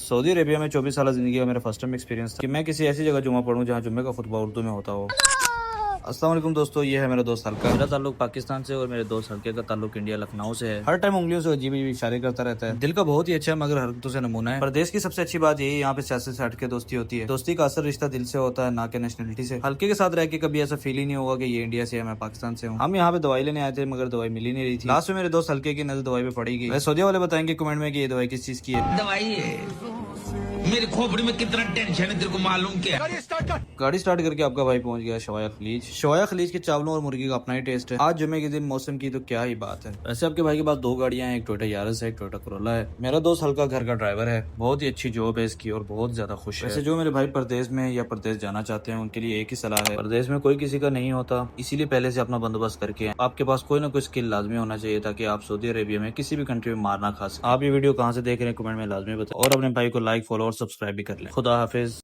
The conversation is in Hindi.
सऊदी अरेबिया में 24 साल जिंदगी का मेरा फर्स्ट टाइम एक्सपीरियंस था कि मैं किसी ऐसी जगह जुमा पढ़ूं जहां जुम्मे का खुतबा उर्दू में होता हो। अस्सलाम वालेकुम दोस्तों, ये है मेरा दोस्त हल्का। मेरा ताल्लुक पाकिस्तान से और मेरे दोस्त हल्के का ताल्लुक इंडिया लखनऊ से है। हर टाइम उंगलियों से अजीब अजीब इशारे करता रहता है। दिल का बहुत ही अच्छा है मगर हरकतों से नमूना है। प्रदेश की सबसे अच्छी बात यही यहाँ पे सियासत से हट के दोस्ती होती है। दोस्ती का असर रिश्ता दिल से होता है, ना कि नेशनलिटी से। हल्के के साथ रह के कभी ऐसा फील ही नहीं होगा कि ये इंडिया से है, मैं पाकिस्तान से हूँ। हम यहाँ पे दवाई लेने आए थे मगर दवाई मिल ही नहीं रही थी। लास्ट में मेरे दोस्त हल्के की नजर दवाई पे पड़ी गई। सऊदी वाले बताएंगे कमेंट में कि ये दवाई किस चीज की है। दवाई है मेरी खोपड़ी में कितना टेंशन है तेरे को मालूम क्या? गाड़ी स्टार्ट करके आपका भाई पहुंच गया शवाया खलीज। शवाया खलीज के चावलों और मुर्गी का अपना ही टेस्ट है। आज जुमे के दिन मौसम की तो क्या ही बात है। वैसे आपके भाई के पास दो गाड़ियां हैं, एक टोयोटा यारिस है, एक टोयोटा कोरोला है। मेरा दोस्त हल्का घर का ड्राइवर है, बहुत ही अच्छी जॉब है इसकी और बहुत ज्यादा खुश है। वैसे जो मेरे भाई परदेश में या परदेश जाना चाहते हैं उनके लिए एक ही सलाह है, परदेश में कोई किसी का नहीं होता, इसीलिए पहले से अपना बंदोबस्त करके आपके पास कोई ना कोई स्किल लाजमी होना चाहिए ताकि आप सऊदी अरेबिया में किसी भी कंट्री में मार ना खा सकें। आप ये वीडियो कहाँ से देख रहे हैं कमेंट में लाजमी बताएं और अपने भाई को लाइक, फॉलो और सब्सक्राइब भी कर लें। खुदा हाफिज।